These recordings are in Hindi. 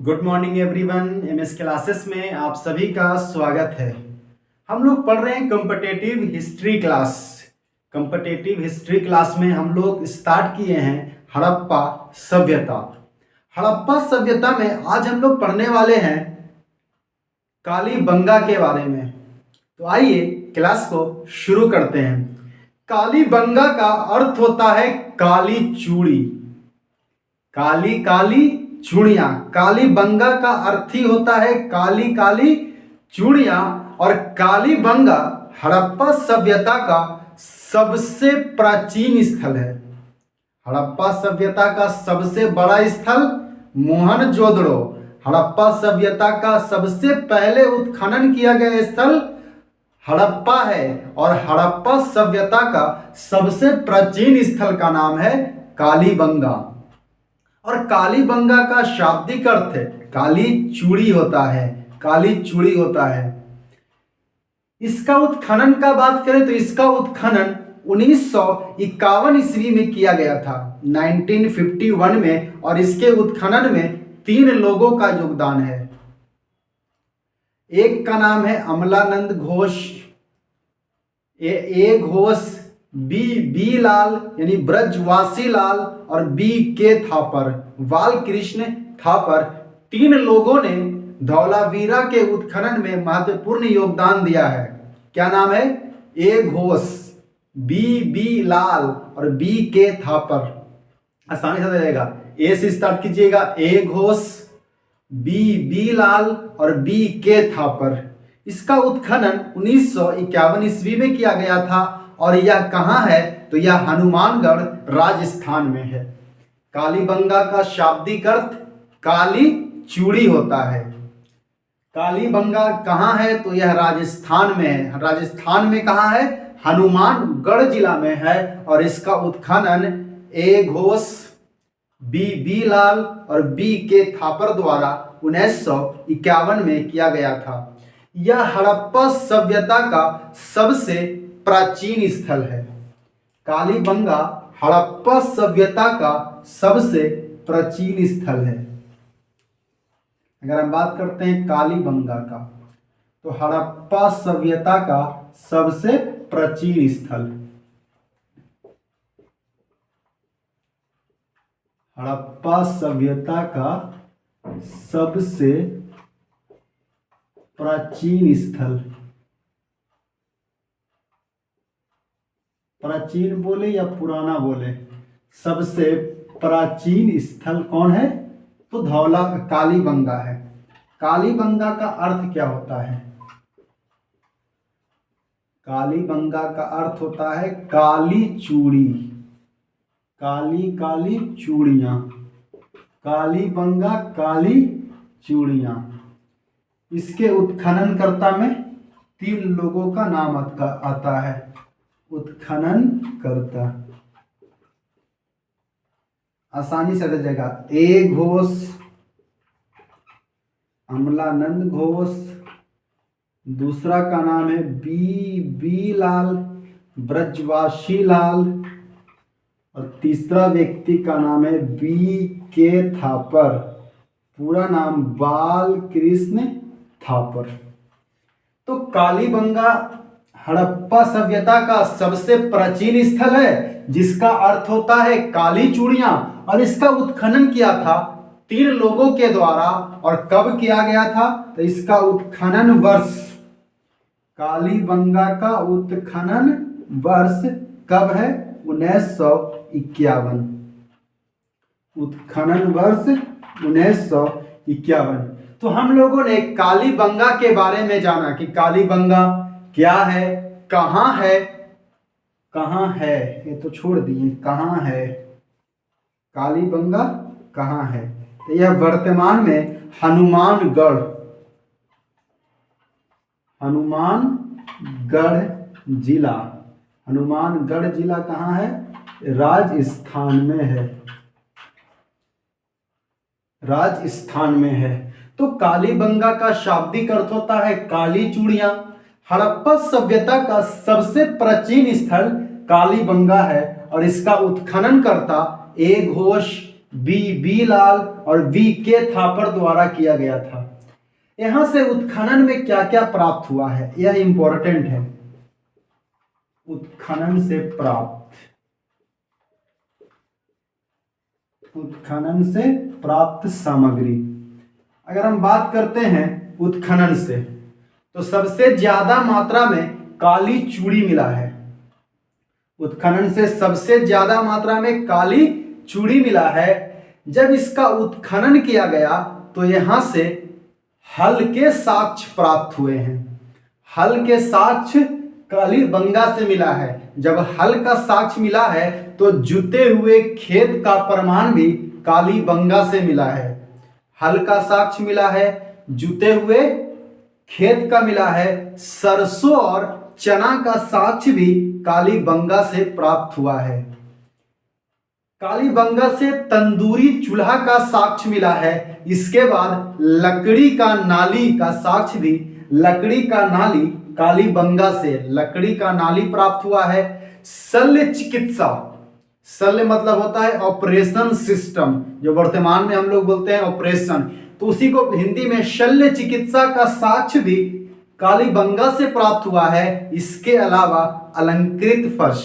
Good morning everyone. MS classes में आप सभी का स्वागत है। हम लोग पढ़ रहे हैं competitive history class. Competitive history class में हम लोग स्टार्ट किए हैं हड़प्पा सभ्यता। हड़प्पा सभ्यता में आज हम लोग पढ़ने वाले हैं कालीबंगा के बारे में। तो आइए क्लास को शुरू करते हैं। कालीबंगा का अर्थ होता है काली चूड़ी। काली काली चूड़ियां। कालीबंगा का अर्थ ही होता है काली काली चूड़ियां। और कालीबंगा हड़प्पा सभ्यता का सबसे प्राचीन स्थल है। हड़प्पा सभ्यता का सबसे बड़ा स्थल मोहनजोदड़ो। हड़प्पा सभ्यता का सबसे पहले उत्खनन किया गया स्थल हड़प्पा है। और हड़प्पा सभ्यता का सबसे प्राचीन स्थल का नाम है कालीबंगा। और कालीबंगा का शाब्दिक अर्थ काली चूड़ी होता है। काली चूड़ी होता है। इसका उत्खनन का बात करें तो इसका उत्खनन 1951 ईस्वी में किया गया था, 1951 में। और इसके उत्खनन में 3 लोगों का योगदान है। एक का नाम है अमलानंद घोष, ए घोष, बी लाल यानी ब्रजवासी लाल, और बी के थापर, बालकृष्ण थापर। 3 लोगों ने धौलावीरा के उत्खनन में महत्वपूर्ण योगदान दिया है। क्या नाम है? ए घोष, बी लाल और बी के थापर। आसानी से जाएगा। ए से स्टार्ट कीजिएगा, ए घोष, बी लाल और बी के थापर। इसका उत्खनन 1951 ईस्वी में किया गया था। और यह कहाँ है? तो यह हनुमानगढ़ राजस्थान में है। कालीबंगा का शाब्दिक अर्थ काली चूड़ी होता है। कालीबंगा कहाँ है? तो यह राजस्थान में है। राजस्थान में कहाँ है? हनुमानगढ़ जिला में है। और इसका उत्खनन ए घोष, बी लाल और बी के थापर द्वारा 1951 में किया गया था। यह हड़प्पा सभ्यता का सबसे प्राचीन स्थल है। कालीबंगा हड़प्पा सभ्यता का सबसे प्राचीन स्थल है। अगर हम बात करते हैं कालीबंगा का, तो हड़प्पा सभ्यता का सबसे प्राचीन स्थल, हड़प्पा सभ्यता का सबसे प्राचीन स्थल। प्राचीन बोले या पुराना बोले, सबसे प्राचीन स्थल कौन है? तो कालीबंगा है। कालीबंगा का अर्थ क्या होता है? कालीबंगा का अर्थ होता है काली चूड़ी। काली काली चूड़ियां। कालीबंगा काली चूड़ियां। इसके उत्खननकर्ता में 3 लोगों का नाम आता है। उत्खनन करता आसानी से जाएगा। ए घोष, अमलानंद घोष, दूसरा का नाम है बी लाल, ब्रजवासी लाल, और तीसरा व्यक्ति का नाम है बी के थापर, पूरा नाम बालकृष्ण थापर। तो कालीबंगा हड़प्पा सभ्यता का सबसे प्राचीन स्थल है, जिसका अर्थ होता है काली चूड़ियां। और इसका उत्खनन किया था 3 लोगों के द्वारा। और कब किया गया था? तो इसका उत्खनन वर्ष, कालीबंगा का उत्खनन वर्ष कब है? 1951। उत्खनन वर्ष 1951। तो हम लोगों ने कालीबंगा के बारे में जाना कि कालीबंगा क्या है, कहाँ है। कहाँ है ये तो छोड़ दिए, कहाँ है कालीबंगा? कहाँ है? तो यह वर्तमान में हनुमानगढ़ जिला। हनुमानगढ़ जिला कहाँ है? राजस्थान में है। राजस्थान में है। तो कालीबंगा का शाब्दिक अर्थ होता है काली चूड़ियां। हड़प्पा सभ्यता का सबसे प्राचीन स्थल कालीबंगा है। और इसका उत्खनन करता ए घोष, बी लाल और बी के थापर द्वारा किया गया था। यहां से उत्खनन में क्या क्या प्राप्त हुआ है, यह इंपॉर्टेंट है। उत्खनन से प्राप्त सामग्री, अगर हम बात करते हैं उत्खनन से, तो सबसे ज्यादा मात्रा में काली चूड़ी मिला है। उत्खनन से सबसे ज्यादा मात्रा में काली चूड़ी मिला है। जब इसका उत्खनन किया गया तो यहां से हल के साक्ष्य प्राप्त हुए हैं। हल के साक्ष्य कालीबंगा से मिला है। जब हल का साक्ष्य मिला है तो जुते हुए खेत का प्रमाण भी कालीबंगा से मिला है। हल का साक्ष्य मिला है, जुते हुए खेत का मिला है, सरसों और चना का साक्ष्य भी कालीबंगा से प्राप्त हुआ है। कालीबंगा से तंदूरी चूल्हा का साक्ष्य मिला है। इसके बाद लकड़ी का नाली का साक्ष्य भी, लकड़ी का नाली कालीबंगा से लकड़ी का नाली प्राप्त हुआ है। शल्य चिकित्सा, शल्य मतलब होता है ऑपरेशन सिस्टम, जो वर्तमान में हम लोग बोलते हैं ऑपरेशन, तो उसी को हिंदी में शल्य चिकित्सा का साक्ष्य भी कालीबंगा से प्राप्त हुआ है। इसके अलावा अलंकृत फर्श,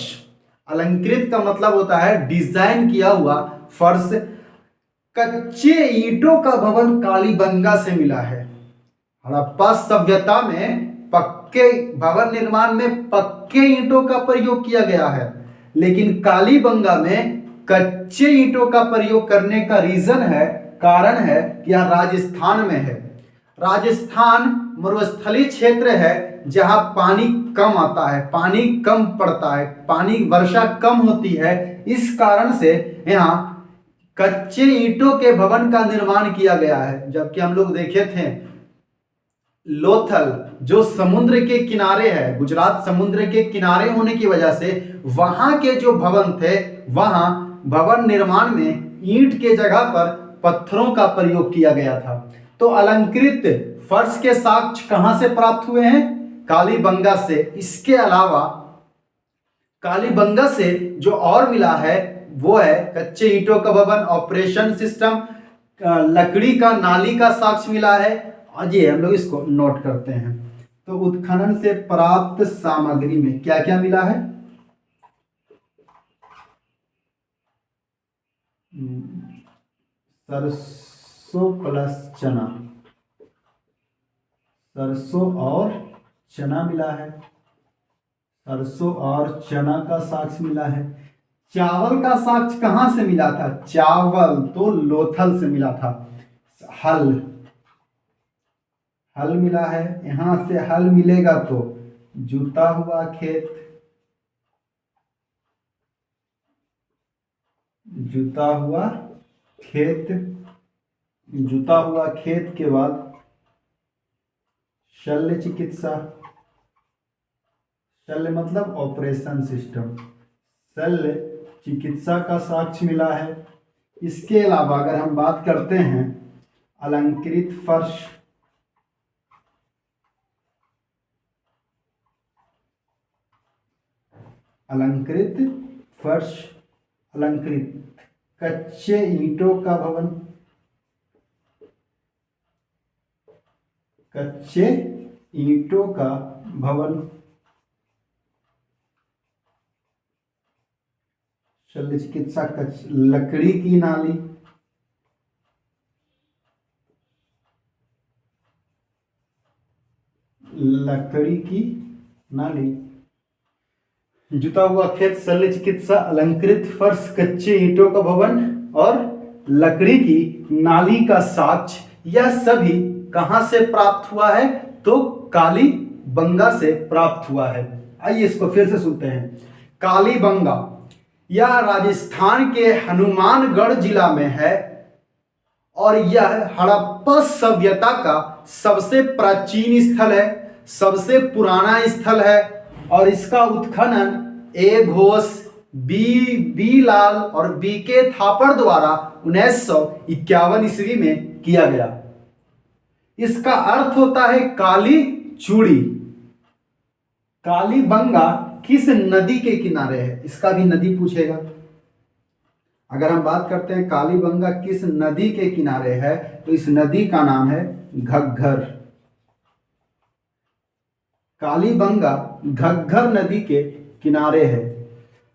अलंकृत का मतलब होता है डिजाइन किया हुआ फर्श, कच्चे ईंटों का भवन कालीबंगा से मिला है। हड़प्पा सभ्यता में पक्के भवन निर्माण में पक्के ईंटों का प्रयोग किया गया है, लेकिन कालीबंगा में कच्चे ईंटों का प्रयोग करने का रीजन है, कारण है कि यह राजस्थान में है। राजस्थान मरुस्थलीय क्षेत्र है जहां पानी कम आता है, पानी कम पड़ता है, पानी वर्षा कम होती है। इस कारण से यहाँ कच्चे ईंटों के भवन का निर्माण किया गया है। जबकि हम लोग देखे थे लोथल जो समुद्र के किनारे है, गुजरात समुद्र के किनारे होने की वजह से वहां के जो भवन थे, वहां भवन निर्माण में ईंट के जगह पर पत्थरों का प्रयोग किया गया था। तो अलंकृत फर्श के साक्ष्य कहां से प्राप्त हुए हैं? कालीबंगा से। इसके अलावा कालीबंगा से जो और मिला है वो है कच्चे ईंटों का भवन, ऑपरेशन सिस्टम, लकड़ी का नाली का साक्ष्य मिला है। और ये हम लोग इसको नोट करते हैं। तो उत्खनन से प्राप्त सामग्री में क्या क्या मिला है? सरसों प्लस चना, सरसों और चना मिला है। सरसों और चना का साक्ष्य मिला है। चावल का साक्ष्य कहां से मिला था? चावल तो लोथल से मिला था। हल, हल मिला है। यहां से हल मिलेगा तो जुता हुआ खेत, जुता हुआ खेत, जुता हुआ खेत के बाद शल्य चिकित्सा, शल्य मतलब ऑपरेशन सिस्टम, शल्य चिकित्सा का साक्ष्य मिला है। इसके अलावा अगर हम बात करते हैं अलंकृत फर्श, अलंकृत फर्श, अलंकृत कच्चे ईंटों का भवन, कच्चे ईंटों का भवन, शल्य चिकित्सा, लकड़ी की नाली, लकड़ी की नाली, जुता हुआ खेत, शल्य चिकित्सा, अलंकृत फर्श, कच्चे ईंटों का भवन और लकड़ी की नाली का साक्ष्य, यह सभी कहां से प्राप्त हुआ है? तो कालीबंगा से प्राप्त हुआ है। आइए इसको फिर से सुनते हैं। कालीबंगा यह राजस्थान के हनुमानगढ़ जिला में है और यह हड़प्पा सभ्यता का सबसे प्राचीन स्थल है, सबसे पुराना स्थल है और इसका उत्खनन ए घोष, बी लाल और बी के थापर द्वारा 1951 ईस्वी में किया गया। इसका अर्थ होता है काली चूड़ी। कालीबंगा किस नदी के किनारे है? इसका भी नदी पूछेगा। अगर हम बात करते हैं कालीबंगा किस नदी के किनारे है, तो इस नदी का नाम है घग्गर। कालीबंगा घग्गर नदी के किनारे है।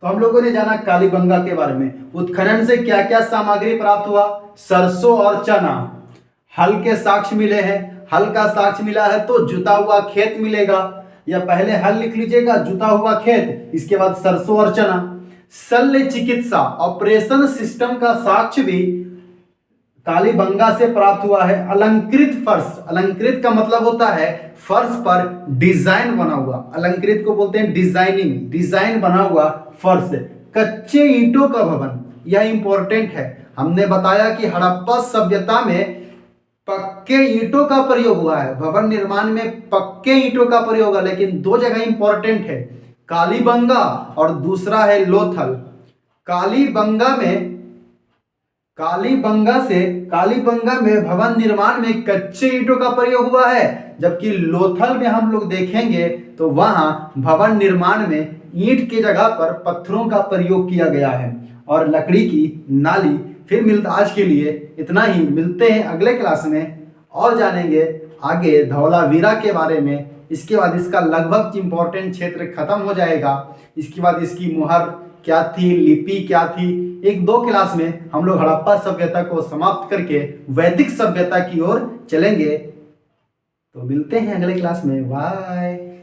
तो हम लोगों ने जाना कालीबंगा के बारे में। उत्खनन से क्या क्या सामग्री प्राप्त हुआ? सरसों और चना। हल के साक्ष्य मिले हैं। हल का साक्ष्य मिला है तो जुता हुआ खेत मिलेगा, या पहले हल लिख लीजिएगा, जुता हुआ खेत, इसके बाद सरसों और चना। शल्य चिकित्सा ऑपरेशन सिस्टम का साक्ष्य भी कालीबंगा से प्राप्त हुआ है। अलंकृत फर्श, अलंकृत का मतलब होता है फर्श पर डिजाइन बना हुआ, अलंकृत को बोलते हैं डिजाइनिंग, डिजाइन बना हुआ फर्श। कच्चे ईंटों का भवन, यह इंपॉर्टेंट है। हमने बताया कि हड़प्पा सभ्यता में पक्के ईंटों का प्रयोग हुआ है, भवन निर्माण में पक्के ईंटों का प्रयोग हुआ, लेकिन दो जगह इंपॉर्टेंट है, कालीबंगा और दूसरा है लोथल। कालीबंगा में भवन निर्माण में कच्चे ईंटों का प्रयोग हुआ है, जबकि लोथल में हम लोग देखेंगे तो वहां भवन निर्माण में ईंट की जगह पर पत्थरों का प्रयोग किया गया है और लकड़ी की नाली। फिर मिलता, आज के लिए इतना ही, मिलते हैं अगले क्लास में और जानेंगे आगे धौलावीरा के बारे में। इसके बाद इसका लगभग इंपॉर्टेंट क्षेत्र खत्म हो जाएगा। इसके बाद इसकी मुहर क्या थी, लिपि क्या थी, एक दो क्लास में हम लोग हड़प्पा सभ्यता को समाप्त करके वैदिक सभ्यता की ओर चलेंगे। तो मिलते हैं अगले क्लास में, बाय।